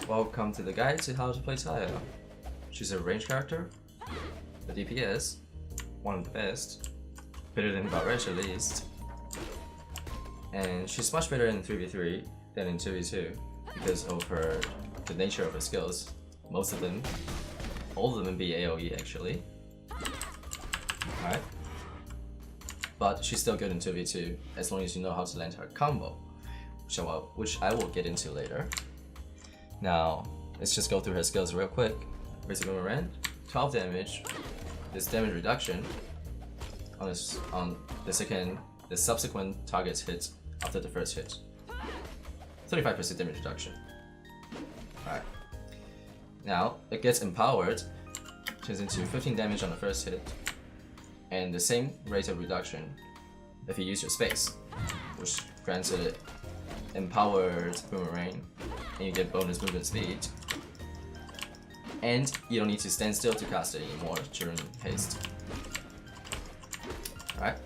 Welcome to the guide to how to play Taya. She's a range character, the DPS, one of the best, better than Battlerite at least, and she's much better in 3v3 than in 2v2 because of the nature of her skills. Most of them, all of them be AoE actually. Alright. But she's still good in 2v2 as long as you know how to land her combo, which I will get into later. Now, let's just go through her skills real quick. Basic Boomerang, 12 damage. This damage reduction on the subsequent target's hit after the first hit. 35% damage reduction. Alright. Now, it gets empowered, turns into 15 damage on the first hit, and the same rate of reduction if you use your space, which grants it empowered boomerang, and you get bonus movement speed. And you don't need to stand still to cast it anymore during haste. Alright.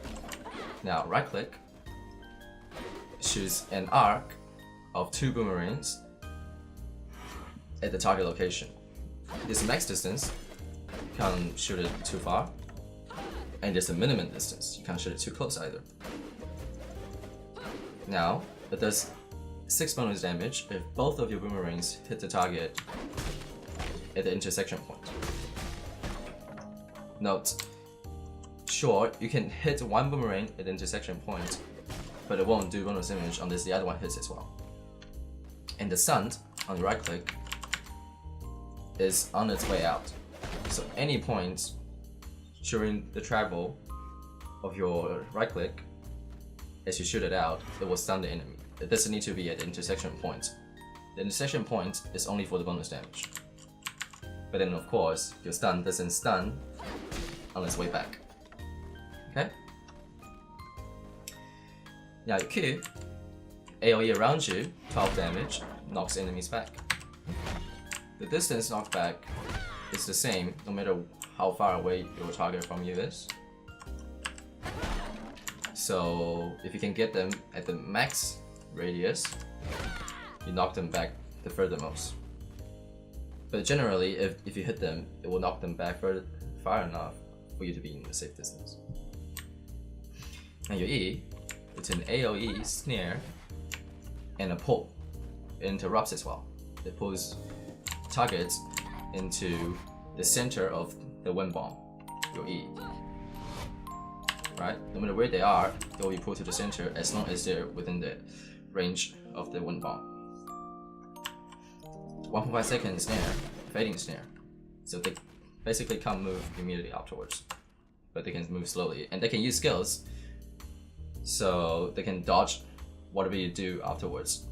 Now right click, choose an arc of 2 boomerangs at the target location. This max distance, you can't shoot it too far, and there's a minimum distance, you can't shoot it too close either. Now, it does 6 bonus damage if both of your boomerangs hit the target at the intersection point. Note, sure, you can hit one boomerang at the intersection point, but it won't do bonus damage unless the other one hits as well. And the stun, on the right click, is on its way out. So any point during the travel of your right click, as you shoot it out, it will stun the enemy. It doesn't need to be at the intersection point. The intersection point is only for the bonus damage. But then of course, your stun doesn't stun on its way back. Okay? Now your Q, AoE around you, 12 damage, knocks enemies back. The distance knockback is the same no matter how far away your target from you is. So if you can get them at the max radius, you knock them back the furthermost. But generally, if you hit them, it will knock them back far enough for you to be in a safe distance. And your E, it's an AoE snare and a pull. It interrupts as well. It pulls targets into the center of the wind bomb, your E. Right? No matter where they are, they will be pulled to the center as long as they're within the range of the wind bomb. 1.5 second snare, fading snare. So they basically can't move immediately afterwards, but they can move slowly, and they can use skills, so they can dodge whatever you do afterwards,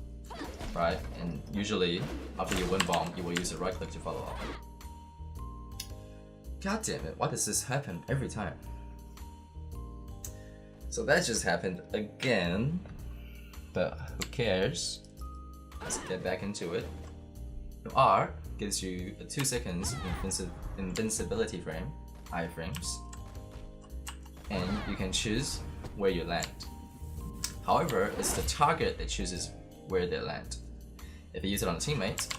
right? And usually after you wind bomb, you will use a right click to follow up. God damn it! Why does this happen every time? So that just happened again, but who cares? Let's get back into it. Your R gives you a 2 seconds invincibility frame, iframes, and you can choose where you land. However, it's the target that chooses where they land. If you use it on a teammate,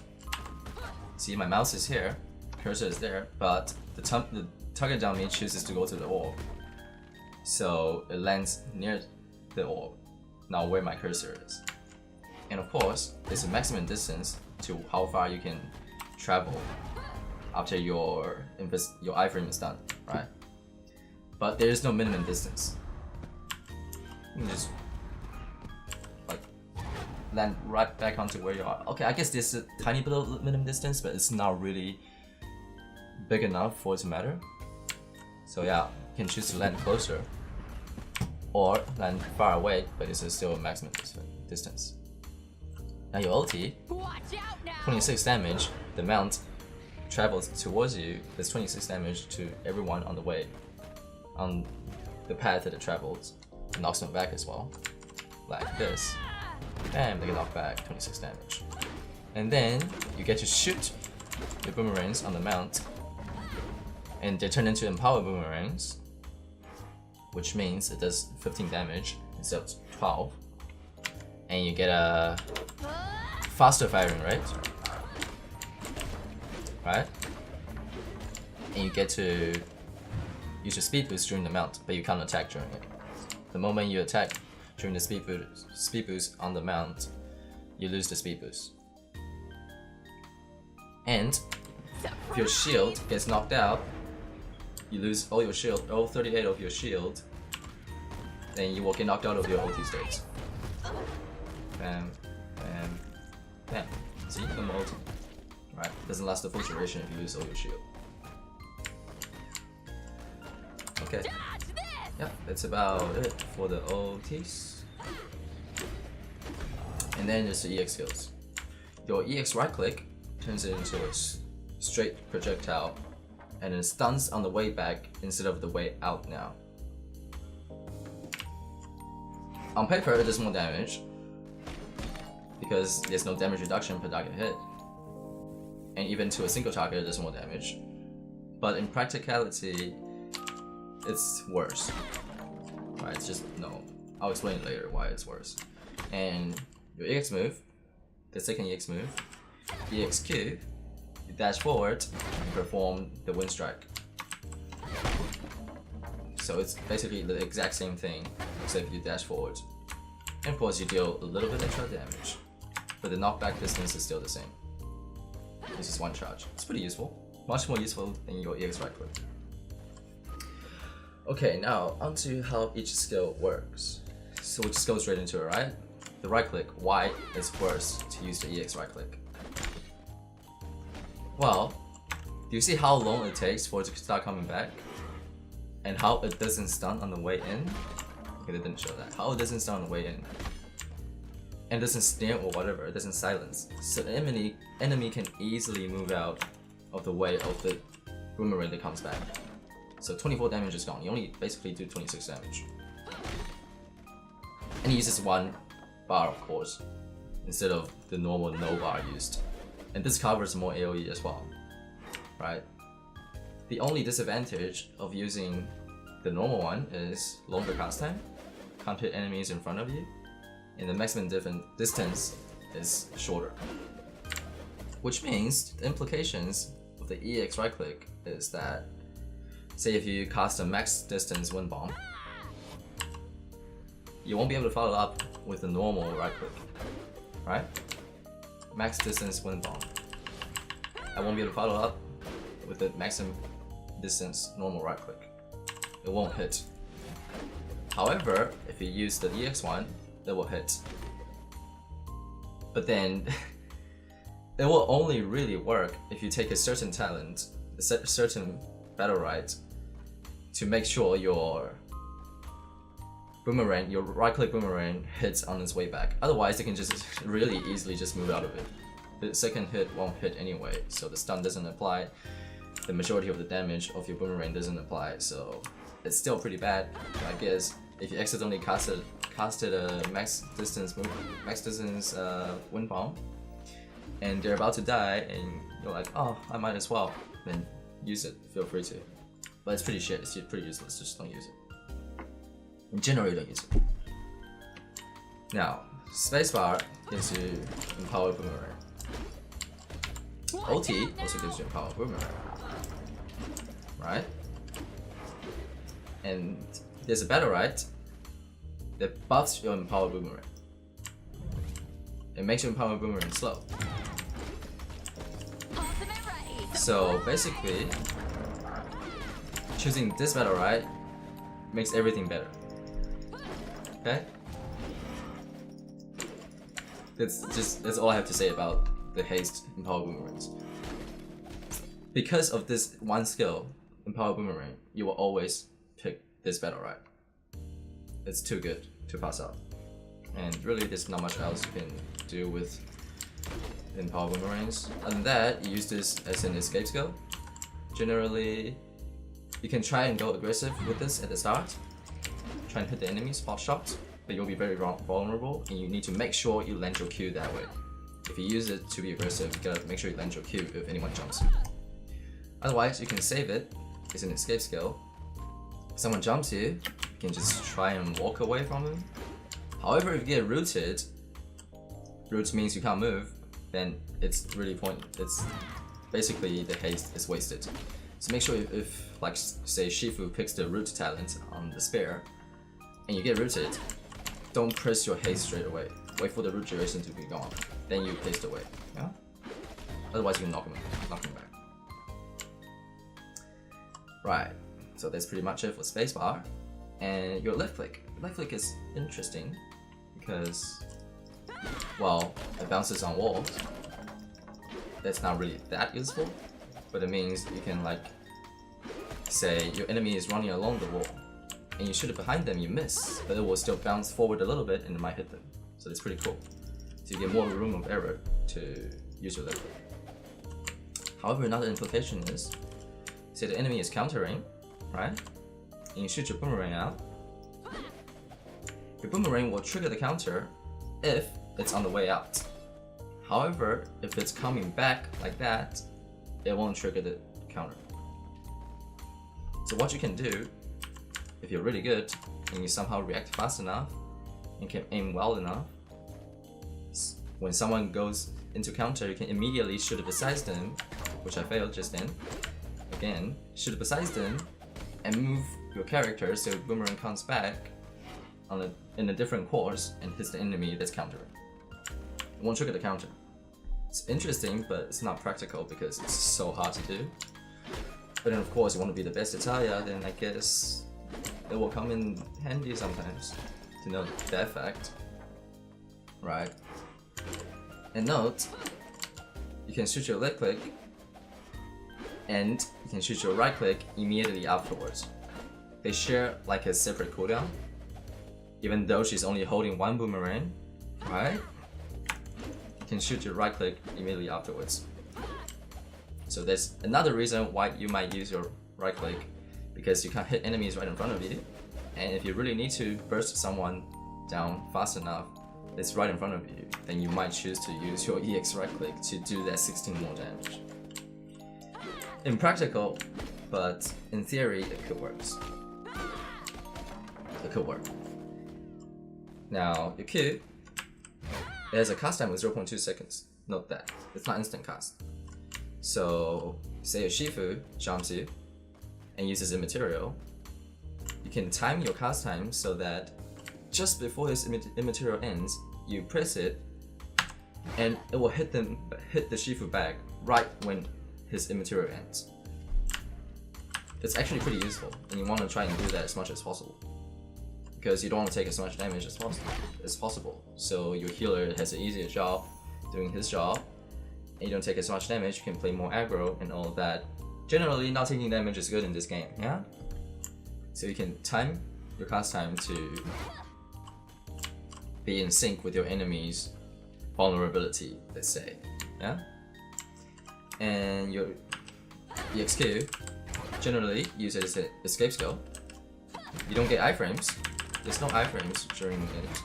see my mouse is here, cursor is there, but the target down me chooses to go to the orb. So it lands near the orb, not where my cursor is. And of course, there's a maximum distance to how far you can travel after your iframe is done, right? But there is no minimum distance. You can just like land right back onto where you are. Okay, I guess there's a tiny bit of minimum distance, but it's not really big enough for it to matter. So yeah, you can choose to land closer or land far away, but it's still a maximum distance. Now your ulti, 26 damage, the mount travels towards you, does 26 damage to everyone on the way, on the path that it travels, it knocks them back as well, like this, and they get knocked back, 26 damage. And then you get to shoot the boomerangs on the mount, and they turn into empowered boomerangs, which means it does 15 damage instead of 12, and you get a faster firing rate, right? And you get to use your speed boost during the mount, but you can't attack during it. The moment you attack during the speed boost on the mount, you lose the speed boost. And if your shield gets knocked out, you lose all your shield, all 38 of your shield, then you will get knocked out of your ulti states. Bam, bam, bam. See, no more ulti. Right? Doesn't last the full duration if you lose all your shield. Okay. Yeah, that's about it for the ultis. And then there's the EX skills. Your EX right click turns it into a straight projectile and it stuns on the way back instead of the way out now. On paper, it does more damage because there's no damage reduction per target hit, and even to a single target, it does more damage. But in practicality, it's worse. Right? It's just no. I'll explain later why it's worse. And your EX move, the second EX move, EXQ, you dash forward and perform the wind strike. So it's basically the exact same thing, except you dash forward. And of course you deal a little bit extra damage, but the knockback distance is still the same. This is one charge. It's pretty useful. Much more useful than your EX right click. Okay, now onto how each skill works. So we'll just go straight into it, right? The right click, why it's worse to use the EX right click? Well, do you see how long it takes for it to start coming back? And how it doesn't stun on the way in? Okay, they didn't show that. How it doesn't stun on the way in. And doesn't snare or whatever, it doesn't silence. So the enemy can easily move out of the way of the boomerang that comes back. So 24 damage is gone. You only basically do 26 damage. And he uses one bar, of course, instead of the normal no bar used. And this covers more AoE as well, right? The only disadvantage of using the normal one is longer cast time, can't hit enemies in front of you, and the maximum distance is shorter. Which means the implications of the EX right click is that, say if you cast a max distance wind bomb, you won't be able to follow up with the normal right click, right? Max distance wind bomb. I won't be able to follow up with the maximum distance normal right click. It won't hit. However, if you use the EX one, it will hit. But then it will only really work if you take a certain talent, a certain Battlerite, to make sure your boomerang, your right click boomerang hits on its way back. Otherwise, you can just really easily just move out of it. The second hit won't hit anyway, so the stun doesn't apply. The majority of the damage of your boomerang doesn't apply, so it's still pretty bad. I guess if you accidentally casted a max distance wind bomb, and they're about to die, and you're like, oh, I might as well, then use it. Feel free to. But it's pretty shit. It's pretty useless. Just don't use it. In general, you don't use it. Now, spacebar gives you empower boomerang. OT also gives you empower boomerang, right? And there's a Battlerite that buffs your empower boomerang. It makes your empower boomerang slow. So basically, choosing this Battlerite makes everything better. Okay? That's all I have to say about the haste empower boomerangs. Because of this one skill, empower boomerang, you will always pick this Battlerite. It's too good to pass up. And really there's not much else you can do with empower boomerangs. Other than that, you use this as an escape skill. Generally, you can try and go aggressive with this at the start. Try and hit the enemy spot shot, but you'll be very vulnerable and you need to make sure you land your Q that way. If you use it to be aggressive, you gotta make sure you land your Q if anyone jumps you. Otherwise, you can save it. It's an escape skill. If someone jumps you, you can just try and walk away from them. However, if you get rooted, root means you can't move, then it's really basically the haste is wasted. So make sure if like say Shifu picks the root talent on the spear, and you get rooted, don't press your haste straight away. Wait for the root duration to be gone, then you haste away. Yeah. Otherwise you knock him back. Right. So that's pretty much it for spacebar. And your left click. Left click is interesting because, well, it bounces on walls. That's not really that useful, but it means you can like say your enemy is running along the wall and you shoot it behind them, you miss, but it will still bounce forward a little bit and it might hit them. So that's pretty cool. So you get more room of error to use your left click. However, another implication is, say the enemy is countering, right? And you shoot your boomerang out. Your boomerang will trigger the counter if it's on the way out. However, if it's coming back like that, it won't trigger the counter. So what you can do, if you're really good and you somehow react fast enough and can aim well enough, when someone goes into counter, you can immediately shoot it besides them, which I failed just then. Again, shoot it besides them and move your character so boomerang comes back in a different course and hits the enemy that's countering. It won't trigger the counter. It's interesting, but it's not practical because it's so hard to do. But then of course you want to be the best at Taya, then I guess it will come in handy sometimes to know the effect. Right. And note, you can shoot your left click and you can shoot your right click immediately afterwards. They share like a separate cooldown, even though she's only holding one boomerang, right? You can shoot your right click immediately afterwards. So there's another reason why you might use your right click, because you can't hit enemies right in front of you, and if you really need to burst someone down fast enough, it's right in front of you, then you might choose to use your EX right click to do that 16 more damage. Impractical, but in theory it could work. It could work. Now your Q, it has a cast time of 0.2 seconds. Note that it's not instant cast. So say a Shifu jumps you and uses immaterial, you can time your cast time so that just before his immaterial ends, you press it and it will hit the Shifu back right when his immaterial ends. It's actually pretty useful, and you want to try and do that as much as possible, because you don't want to take as much damage as possible. So your healer has an easier job doing his job, and you don't take as much damage, you can play more aggro and all of that. Generally, not taking damage is good in this game, yeah? So you can time your cast time to be in sync with your enemy's vulnerability, let's say, yeah? And your EXQ generally uses an escape skill. You don't get iframes, there's no iframes during it,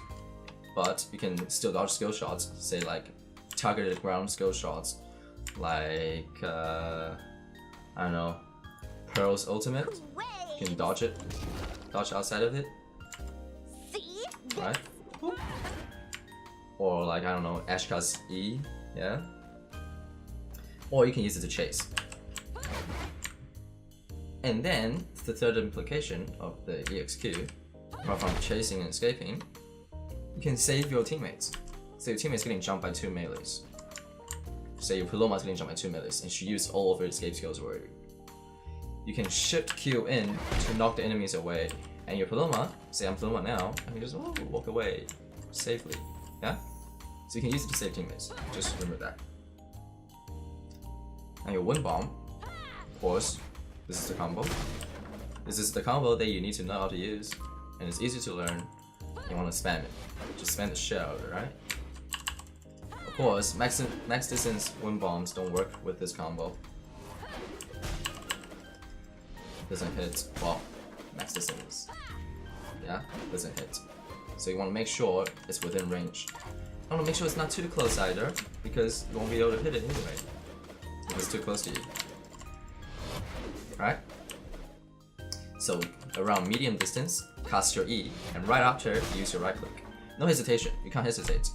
but you can still dodge skill shots, say like targeted ground skill shots, like, I don't know, Pearl's ultimate, you can dodge outside of it, right? Or like, I don't know, Ashka's E, yeah? Or you can use it to chase. And then, the third implication of the EXQ, apart from chasing and escaping, you can save your teammates. So your teammate's getting jumped by 2 melees. Say your Paloma's getting jumped by 2 melees, and she used all of her escape skills already. You can shift Q in to knock the enemies away, and your Paloma, say I'm Paloma now, I can just walk away safely, yeah? So you can use it to save teammates, just remember that. And your Wind Bomb, of course, this is the combo. This is the combo that you need to know how to use, and it's easy to learn. You want to spam it. Just spam the shit out of it, right? Of course, max distance Wind Bombs don't work with this combo. Doesn't hit, well, max distance. Yeah, doesn't hit. So you want to make sure it's within range. You want to make sure it's not too close either, because you won't be able to hit it anyway if it's too close to you. Right? So around medium distance, cast your E, and right after, use your right click. No hesitation, you can't hesitate.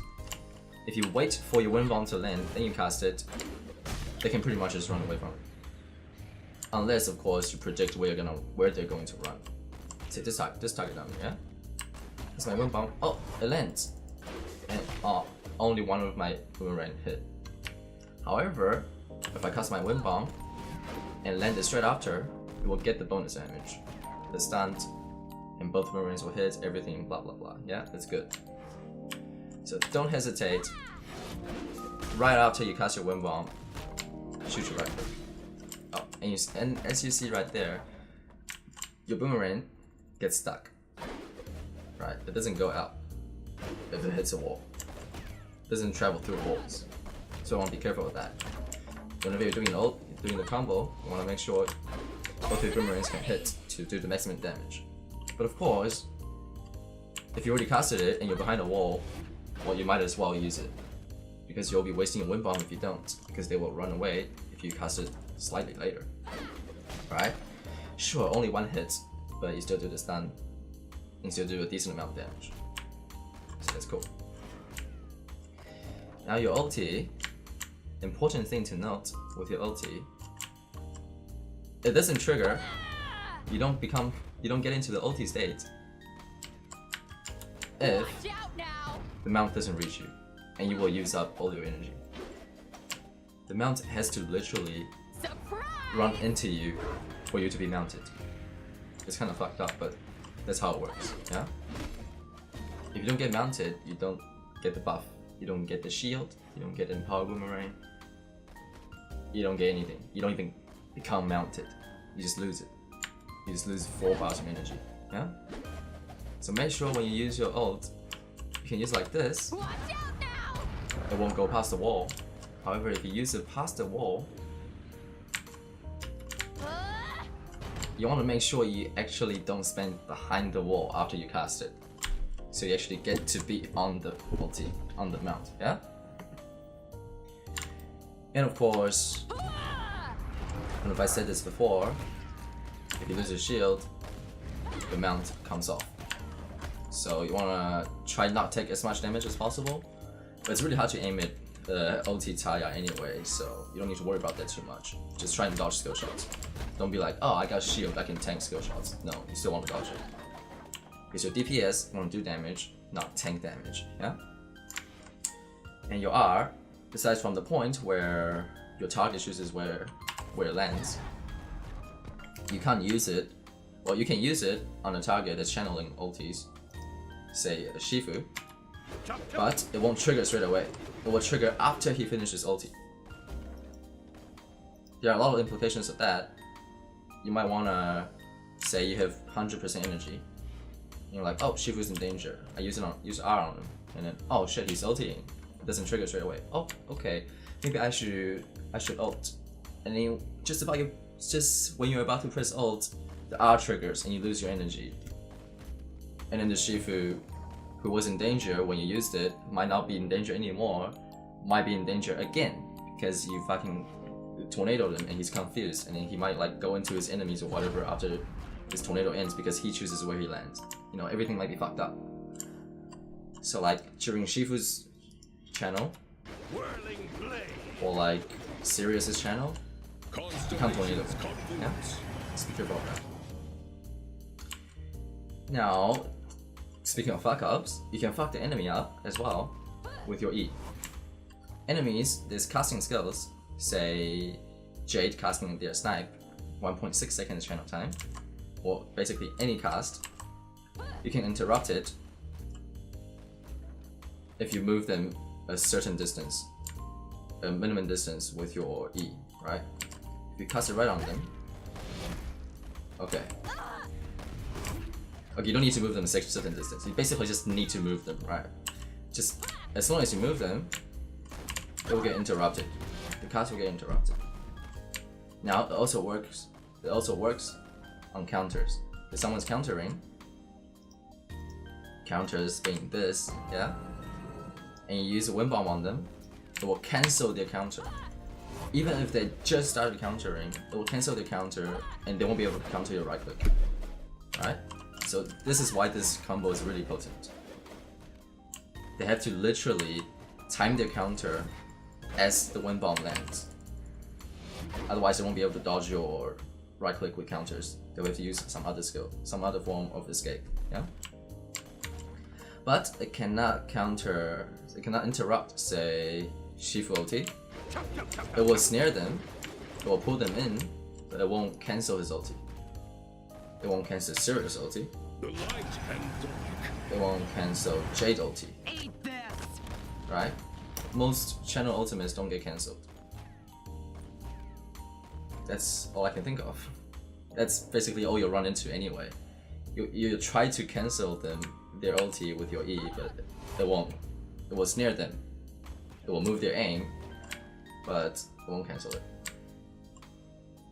If you wait for your Wind Bomb to land, then you cast it, they can pretty much just run away from it. Unless, of course, you predict where they're going to run. So this target down here, yeah? That's my wind bomb. Oh, it lands. And only one of my boomerang hit. However, if I cast my wind bomb and land it straight after, it will get the bonus damage. The stunt, and both boomerangs will hit, everything, blah blah blah. Yeah, that's good. So don't hesitate. Right after you cast your wind bomb, shoot your right click. Oh, and as you see right there, your boomerang gets stuck. Right, it doesn't go out if it hits a wall. It doesn't travel through walls. So I want to be careful with that. Whenever you're doing the combo, you want to make sure both your boomerangs can hit to do the maximum damage. But of course, if you already casted it and you're behind a wall, well, you might as well use it. Because you'll be wasting a wind bomb if you don't, because they will run away if you cast it slightly later. Right? Sure, only one hit, but you still do the stun, and still do a decent amount of damage. So that's cool. Now your ulti, important thing to note with your ulti, it doesn't trigger. You don't get into the ulti state if the mount doesn't reach you, and you will use up all your energy. The mount has to literally run into you for you to be mounted. It's kind of fucked up, but that's how it works, yeah? If you don't get mounted, you don't get the buff. You don't get the shield, you don't get the Empower Boomerang. You don't get anything. You don't even become mounted. You just lose it. You just lose 4 bars of energy, yeah? So make sure when you use your ult, you can use it like this. It won't go past the wall. However, if you use it past the wall, you want to make sure you actually don't spend behind the wall after you cast it. So you actually get to be on the ulti, on the mount, yeah? And of course, and if I said this before, if you lose your shield, the mount comes off. So you wanna try not take as much damage as possible, but it's really hard to aim it OT Taya anyway, so you don't need to worry about that too much. Just try and dodge skill shots. Don't be like, oh, I got shield, I can tank skill shots. No, you still want to dodge it. Because your DPS, you want to do damage, not tank damage, yeah? And your R, besides from the point where your target chooses where it lands, you can't use it. Well, you can use it on a target that's channeling ultis, say a Shifu, but it won't trigger straight away. It will trigger after he finishes ulti. There are a lot of implications of that. You might wanna say you have 100% energy. And you're like, oh, Shifu's in danger. I use R on him, and then oh shit, he's ulting. It doesn't trigger straight away. Oh, okay. Maybe I should ult. And then just when you're about to press ult, the R triggers and you lose your energy. And then the Shifu, who was in danger when you used it, might not be in danger anymore, might be in danger again because you fucking tornadoed him and he's confused, and then he might like go into his enemies or whatever after his tornado ends because he chooses where he lands. You know, everything might be fucked up. So like during Shifu's channel, or like Sirius's channel, you can't tornado. Yeah? Just be careful of that. Now, speaking of fuck ups, you can fuck the enemy up as well with your E. Enemies, there's casting skills, say Jade casting their snipe, 1.6 seconds channel time, or basically any cast, you can interrupt it if you move them a certain distance, a minimum distance with your E, right? If you cast it right on them, okay, you don't need to move them a certain distance. You basically just need to move them, right? Just as long as you move them, it will get interrupted. The cast will get interrupted. Now it also works on counters. If someone's countering, counters being this, yeah, and you use a wind bomb on them, it will cancel their counter. Even if they just started countering, it will cancel their counter and they won't be able to counter your right click. Right? So this is why this combo is really potent. They have to literally time their counter as the wind bomb lands. Otherwise, it won't be able to dodge your right click with counters. They'll have to use some other skill, some other form of escape. Yeah. But it cannot counter. It cannot interrupt, say, Shifu ulti. It will snare them. It will pull them in, but it won't cancel his ulti. It won't cancel Sirius ulti. It won't cancel Jade ulti. Right? Most channel ultimates don't get cancelled. That's all I can think of. That's basically all you'll run into anyway. You try to cancel their ulti with your E, but it won't. It will snare them. It will move their aim, but it won't cancel it.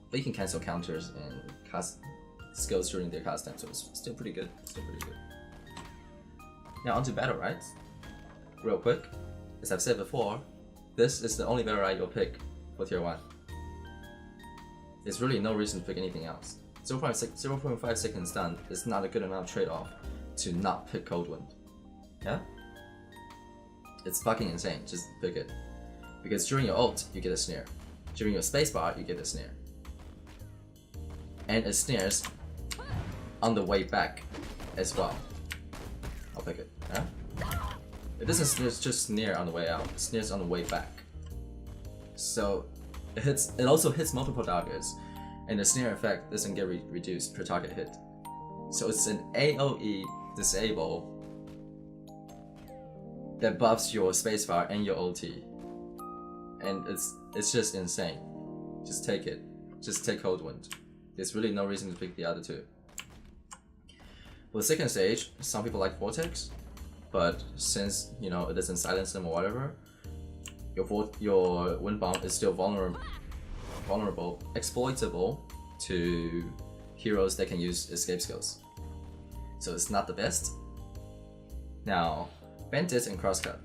But you can cancel counters and cast skills during their cast time, so it's still pretty good. Still pretty good. Now onto Battlerite. Real quick, as I've said before, this is the only Battlerite you'll pick for tier 1. There's really no reason to pick anything else. 0.5 seconds stun is not a good enough trade-off to not pick Cold Wind. Yeah? It's fucking insane, just pick it. Because during your ult, you get a snare. During your spacebar, you get a snare. And it snares on the way back as well. I'll pick it, yeah? It doesn't just snare on the way out, it snares on the way back. So it also hits multiple targets, and the snare effect doesn't get reduced per target hit. So it's an AoE disable that buffs your spacebar and your ulti. And it's just insane. Just take it. Just take Cold Wind. There's really no reason to pick the other two. For the second stage, some people like Vortex, but since it doesn't silence them or whatever, your Wind Bomb is still vulnerable, exploitable to heroes that can use escape skills. So it's not the best. Now, Bandit and Crosscut.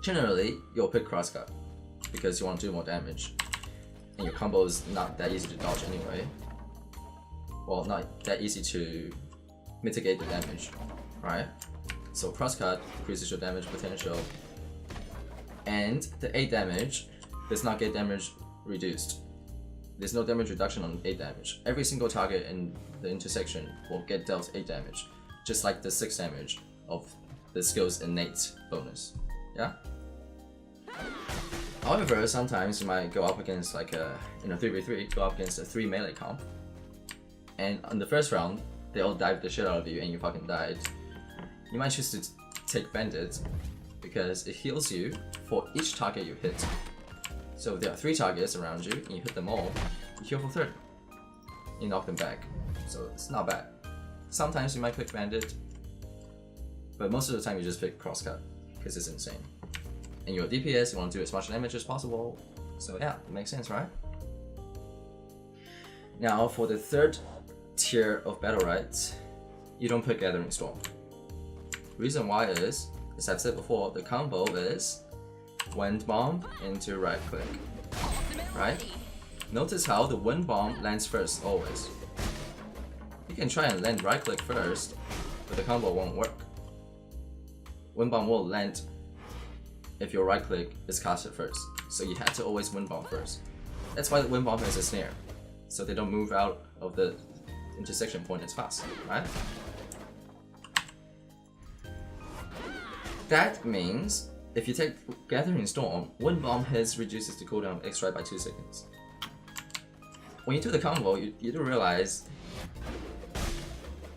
Generally, you'll pick Crosscut because you want to do more damage, and your combo is not that easy to dodge anyway. Well, not that easy to mitigate the damage, right? So Crosscut increases your damage potential, and the 8 damage does not get damage reduced. There's no damage reduction on 8 damage. Every single target in the intersection will get dealt 8 damage, just like the 6 damage of the skill's innate bonus. Yeah? However, sometimes you might go up against like in a 3v3, go up against a 3 melee comp, and on the first round, they all dive the shit out of you and you fucking died. You might choose to take Bandit because it heals you for each target you hit. So if there are 3 targets around you and you hit them all, you heal for 30. You knock them back. So it's not bad. Sometimes you might pick Bandit, but most of the time you just pick Crosscut because it's insane. And your DPS, you want to do as much damage as possible. So yeah, it makes sense, right? Now for the third tier of Battlerite, you don't pick Gathering Storm. Reason why is, as I've said before, the combo is Wind Bomb into right click, right? Notice how the Wind Bomb lands first always. You can try and land right click first, but the combo won't work. Wind Bomb will land if your right click is casted first, so you have to always Wind Bomb first. That's why the Wind Bomb has a snare, so they don't move out of the intersection point as fast, right? That means if you take Gathering Storm, Wind Bomb hits reduces the cooldown of X-Strike by 2 seconds. When you do the combo, you do realize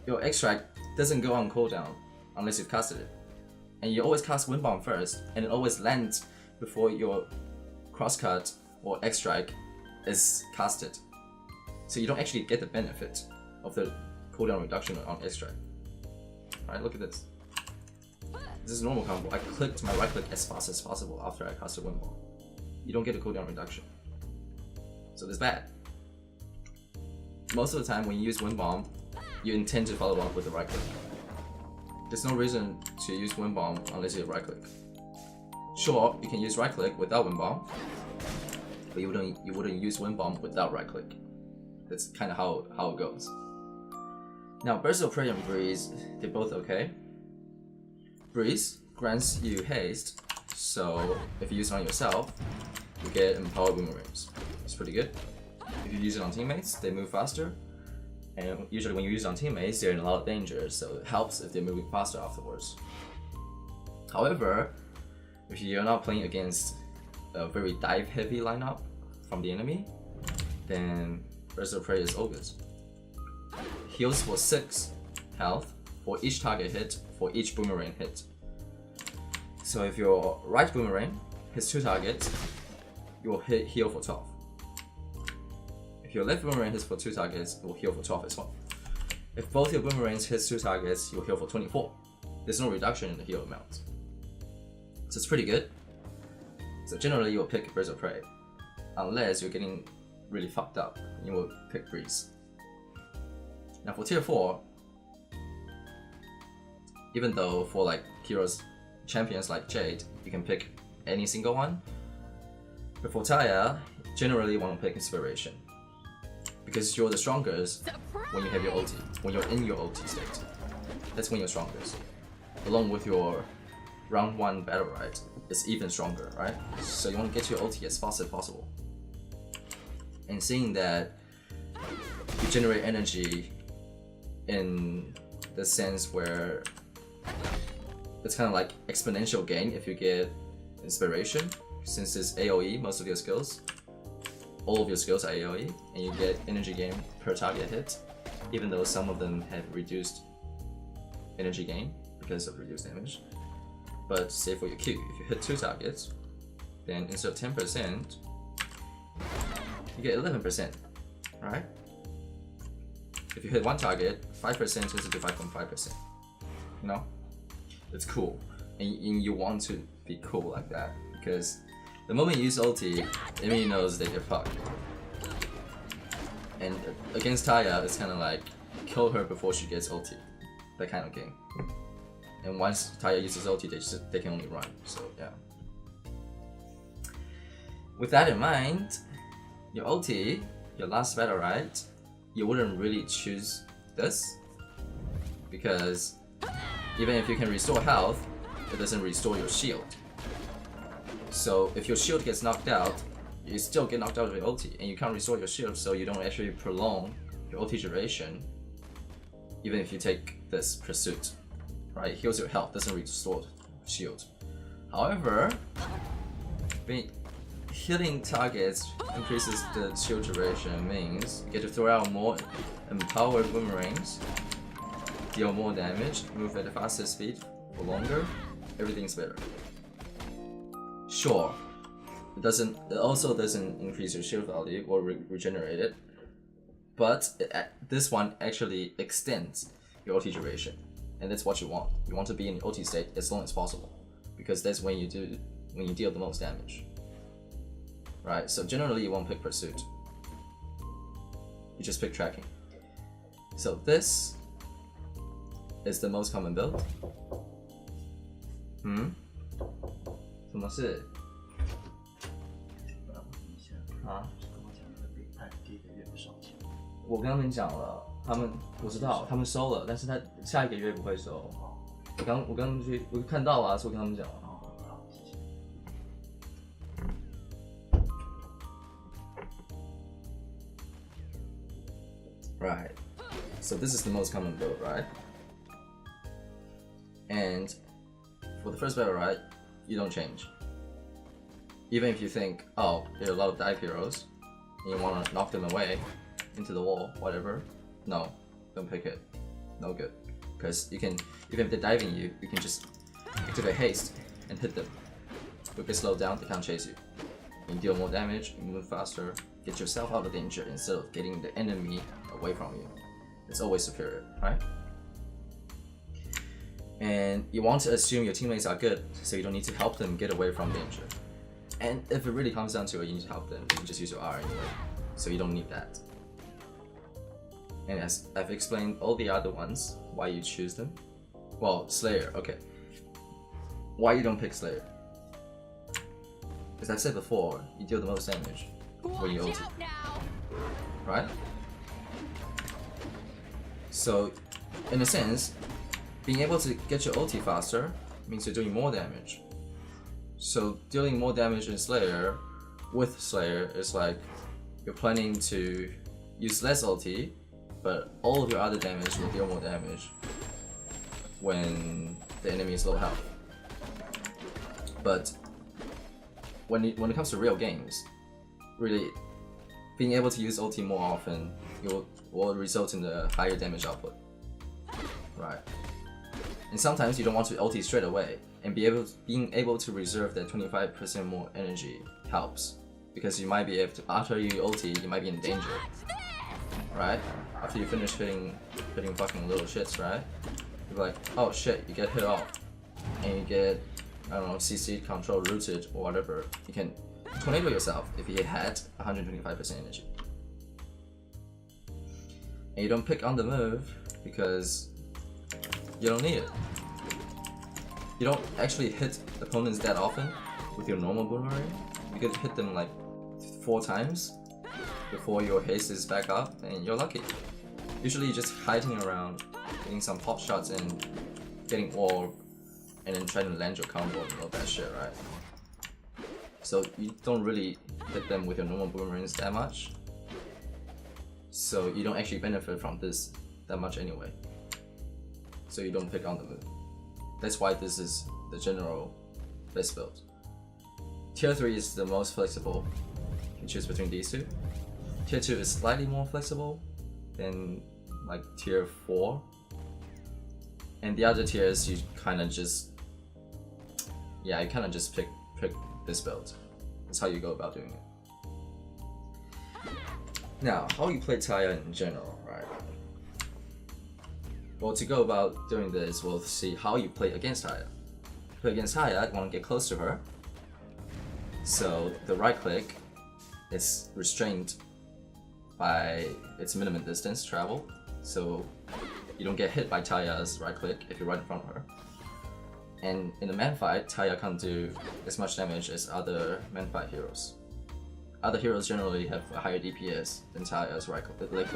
your X-Strike doesn't go on cooldown unless you've casted it. And you always cast Wind Bomb first, and it always lands before your Crosscut or X-Strike is casted. So you don't actually get the benefit of the cooldown reduction on X-Strike. Alright, look at this. This is a normal combo. I clicked my right click as fast as possible after I casted Wind Bomb. You don't get a cooldown reduction. So that's bad. Most of the time when you use Wind Bomb, you intend to follow up with the right click. There's no reason to use Wind Bomb unless you have right click. Sure, you can use right click without Wind Bomb, but you wouldn't use Wind Bomb without right click. That's kind of how it goes. Now, Burst of Prey and Breeze, they're both okay. Breeze grants you haste, so if you use it on yourself, you get empowered boomerangs. It's pretty good. If you use it on teammates, they move faster. And usually when you use it on teammates, they're in a lot of danger, so it helps if they're moving faster afterwards. However, if you're not playing against a very dive-heavy lineup from the enemy, then Battlerite is all good. Heals for 6 health for each target hit for each boomerang hit. So if your right boomerang hits 2 targets, you will heal for 12. If your left boomerang hits for 2 targets, it will heal for 12 as well. If both your boomerangs hit 2 targets, you'll heal for 24. There's no reduction in the heal amount. So it's pretty good. So generally you'll pick Birds of Prey. Unless you're getting really fucked up, you will pick Breeze. Now for tier 4, even though for like heroes, champions like Jade, you can pick any single one. But for Taya, generally you want to pick Inspiration. Because you're the strongest when you have your ulti, when you're in your ulti state. That's when you're strongest. Along with your round 1 Battlerite, it's even stronger, right? So you want to get your ulti as fast as possible. And seeing that you generate energy in the sense where it's kind of like exponential gain if you get Inspiration, since it's AoE, most of your skills. All of your skills are AoE, and you get energy gain per target hit, even though some of them have reduced energy gain because of reduced damage. But say for your Q, if you hit 2 targets, then instead of 10%, you get 11%, right? If you hit 1 target, 5% turns into 5.5%. You know? It's cool. And you want to be cool like that, because the moment you use ulti, enemy knows that you're fucked. And against Taya, it's kind of like kill her before she gets ulti, that kind of game. And once Taya uses ulti, they can only run. So yeah. With that in mind, your ulti, your last Battlerite, you wouldn't really choose this, because even if you can restore health, it doesn't restore your shield. So if your shield gets knocked out, you still get knocked out of your ulti, and you can't restore your shield, so you don't actually prolong your ulti duration. Even if you take this Pursuit, right? It heals your health, doesn't restore shield. However, hitting targets increases the shield duration, means you get to throw out more empowered boomerangs, deal more damage, move at a faster speed for longer. Everything's better. Sure, it also doesn't increase your shield value or regenerate it, but this one actually extends your ulti duration, and that's what you want. You want to be in the ulti state as long as possible, because that's when you deal the most damage. Right? So generally you won't pick Pursuit. You just pick Tracking. So this is the most common build. 什么事？啊？我跟他们讲了，我知道他们收了，但是他下一个月不会收。我刚我看到了，所以我跟他们讲了。Right. So this is the most common build, right? And for the first Battlerite, you don't change. Even if you think, oh, there are a lot of dive heroes, and you want to knock them away into the wall, whatever. No, don't pick it. No good. Because you can, even if they're diving you, you can just activate haste and hit them. If they slow down, they can't chase you. You deal more damage, you move faster, get yourself out of danger instead of getting the enemy away from you. It's always superior, right? And you want to assume your teammates are good, so you don't need to help them get away from danger. And if it really comes down to it, you need to help them, you can just use your R anyway, so you don't need that. And as I've explained all the other ones, why you choose them. Well, Slayer, okay. Why you don't pick Slayer? As I've said before, you deal the most damage when you ulti, right? So, in a sense, being able to get your ulti faster means you're doing more damage. So dealing more damage in Slayer with Slayer, it's like you're planning to use less ulti, but all of your other damage will deal more damage when the enemy is low health. But when it comes to real games, really being able to use ulti more often will result in a higher damage output, right? And sometimes you don't want to ulti straight away, and being able to reserve that 25% more energy helps, because you might be able to, after you ulti, you might be in danger, right? After you finish hitting fucking little shits, right? You're like, oh shit, you get hit off, and you get, I don't know, CC, control, rooted, or whatever. You can tornado yourself if you had 125% energy. And you don't pick on the move because you don't need it. You don't actually hit opponents that often with your normal boomerang. You could hit them like 4 times before your haste is back up, and you're lucky. Usually you're just hiding around, getting some pop shots and getting orb, and then trying to land your combo and all that shit, right? So you don't really hit them with your normal boomerangs that much. So you don't actually benefit from this that much anyway. So you don't pick on the move. That's why this is the general best build. Tier 3 is the most flexible. You can choose between these two. Tier 2 is slightly more flexible than like Tier 4. And the other tiers you kinda just pick this build. That's how you go about doing it. Now, how you play Taya in general, right? Well, to go about doing this, we'll see how you play against Taya. To play against Taya, you want to get close to her. So the right click is restrained by its minimum distance travel. So you don't get hit by Taya's right click if you're right in front of her. And in a man fight, Taya can't do as much damage as other man fight heroes. Other heroes generally have a higher DPS than Taya's right click.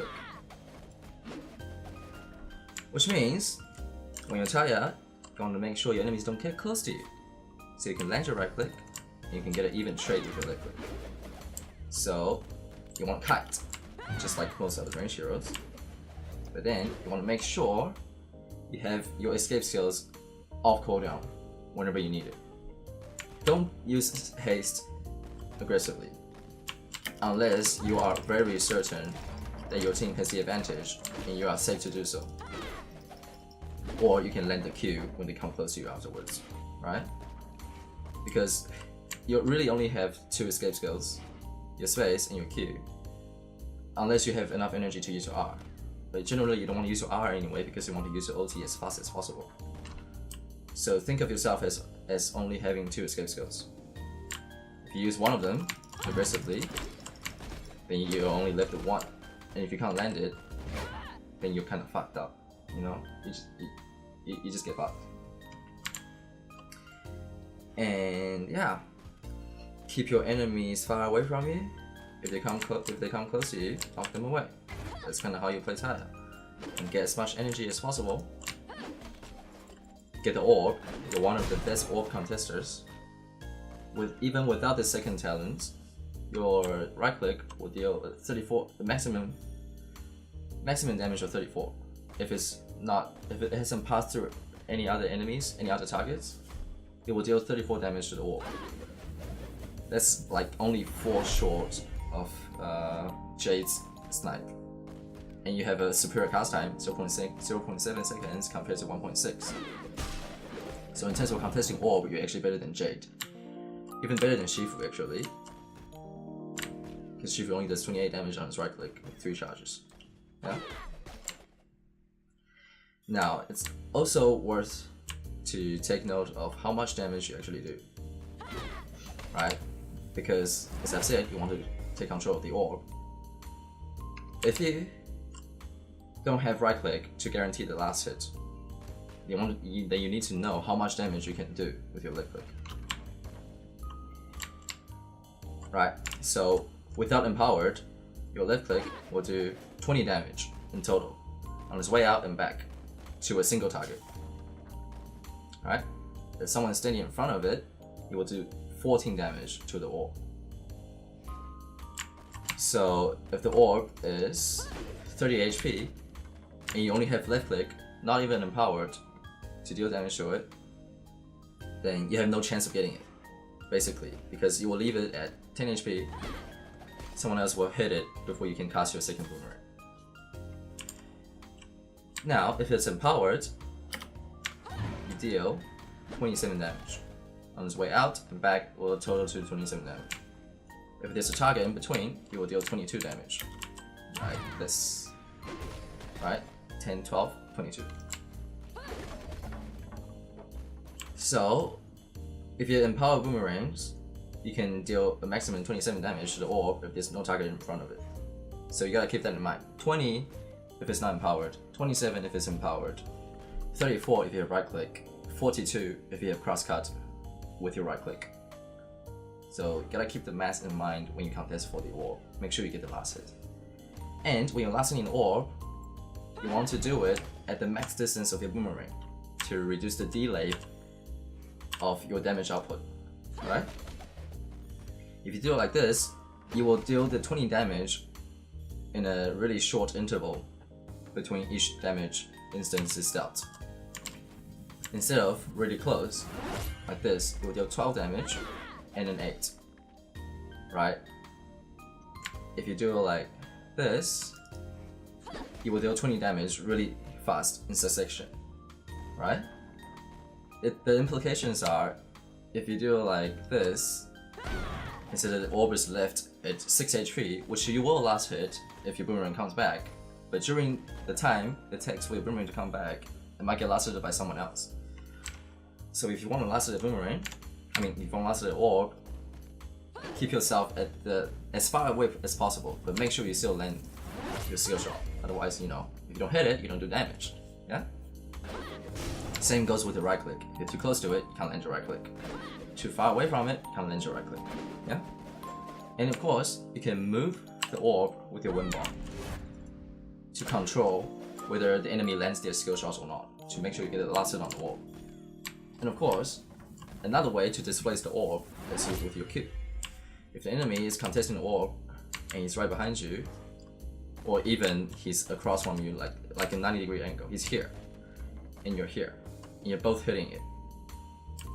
Which means, when you're Taya, you want to make sure your enemies don't get close to you. So you can land your right click, and you can get an even trade with your left click. So, you want kite, just like most other range heroes. But then, you want to make sure you have your escape skills off cooldown whenever you need it. Don't use haste aggressively, unless you are very certain that your team has the advantage and you are safe to do so. Or you can land the Q when they come close to you afterwards, right? Because you really only have 2 escape skills, your space and your Q, unless you have enough energy to use your R. But generally you don't want to use your R anyway because you want to use your ulti as fast as possible. So think of yourself as only having 2 escape skills. If you use one of them aggressively, then you're only left with 1. And if you can't land it, then you're kind of fucked up. You know, you just get fucked. And yeah, keep your enemies far away from you. If they come close to you, knock them away. That's kind of how you play Taya. And get as much energy as possible. Get the orb. You're one of the best orb contesters. Even without the second talent, your right click will deal 34 maximum damage of 34. If it hasn't passed through any other enemies, any other targets, it will deal 34 damage to the orb. That's like only 4 short of Jade's snipe. And you have a superior cast time, 0.7 seconds compared to 1.6. So in terms of contesting orb, you're actually better than Jade. Even better than Shifu actually. Because Shifu only does 28 damage on his right click with 3 charges. Yeah? Now, it's also worth to take note of how much damage you actually do. Right? Because, as I've said, you want to take control of the orb. If you don't have right click to guarantee the last hit, then you need to know how much damage you can do with your left click. Right? So, without empowered, your left click will do 20 damage in total on its way out and back to a single target. Alright? If someone is standing in front of it, it will do 14 damage to the orb. So if the orb is 30 HP and you only have left click, not even empowered, to deal damage to it, then you have no chance of getting it, basically, because you will leave it at 10 HP, someone else will hit it before you can cast your second boomerang. Now, if it's empowered, you deal 27 damage. On its way out and back will total to 27 damage. If there's a target in between, you will deal 22 damage. Right, this. Right, 10, 12, 22. So, if you empower boomerangs, you can deal a maximum 27 damage to the orb if there's no target in front of it. So you gotta keep that in mind. 20 if it's not empowered, 27 if it's empowered, 34 if you have right click, 42 if you have cross cut with your right click. So you gotta keep the math in mind when you contest for the orb. Make sure you get the last hit. And when you're last hitting the orb, you want to do it at the max distance of your boomerang to reduce the delay of your damage output. Alright? If you do it like this, you will deal the 20 damage in a really short interval between each damage instance is dealt. Instead of really close, like this, you will deal 12 damage and an 8. Right? If you do it like this, you will deal 20 damage really fast in succession. Right? The implications are, if you do it like this, instead of the orb is left at 6 HP, which you will last hit if your boomerang comes back, but during the time it takes for your boomerang to come back, it might get last hit by someone else. So if you want to last hit a boomerang, if you want to last hit an orb, keep yourself at as far away as possible, but make sure you still land your skill shot. Otherwise, if you don't hit it, you don't do damage. Yeah? Same goes with the right click. If you're too close to it, you can't land your right click. Too far away from it, you can't land your right click. Yeah? And of course, you can move the orb with your wind bomb to control whether the enemy lands their skill shots or not, to make sure you get the last hit on the orb. And of course, another way to displace the orb is with your Q. If the enemy is contesting the orb and he's right behind you, or even he's across from you like a 90-degree angle, he's here and you're here, and you're both hitting it,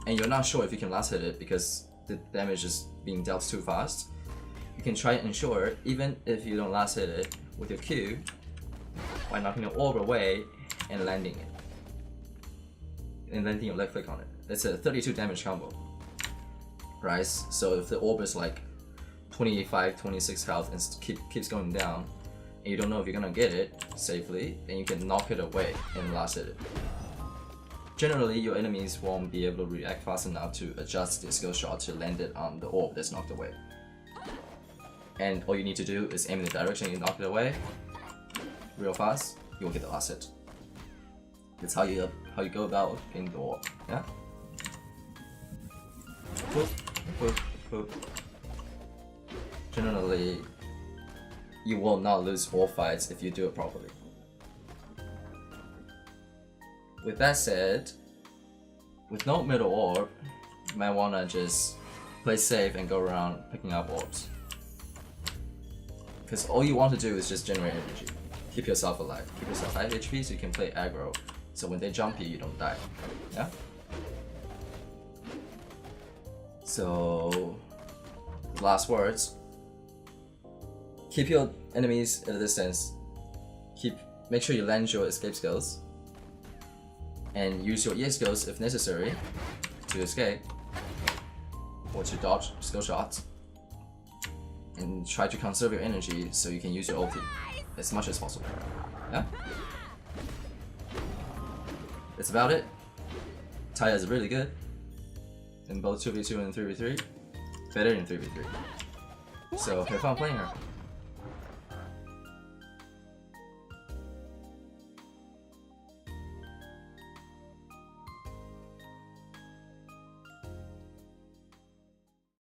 and you're not sure if you can last hit it because the damage is being dealt too fast, you can try and ensure, even if you don't last hit it with your Q, by knocking the orb away and landing it, and landing your left click on it. It's a 32 damage combo, right? So if the orb is like 25, 26 health and keeps going down, and you don't know if you're gonna get it safely, then you can knock it away and last hit it. Generally, your enemies won't be able to react fast enough to adjust their skill shot to land it on the orb that's knocked away. And all you need to do is aim in the direction you knock it away real fast, you will get the last hit. That's how you go about getting the orb. Yeah? Boop, boop, boop. Generally, you will not lose orb fights if you do it properly. With that said, with no middle orb, you might wanna just play safe and go around picking up orbs. Because all you want to do is just generate energy. Keep yourself alive. Keep yourself high HP so you can play aggro. So when they jump you don't die. Yeah? So, last words. Keep your enemies at a distance. Make sure you land your escape skills. And use your EX skills if necessary to escape or to dodge skill shots. And try to conserve your energy so you can use your ulti as much as possible. Yeah? That's about it. Taya is really good in both 2v2 and 3v3. Better than 3v3. So have fun playing her.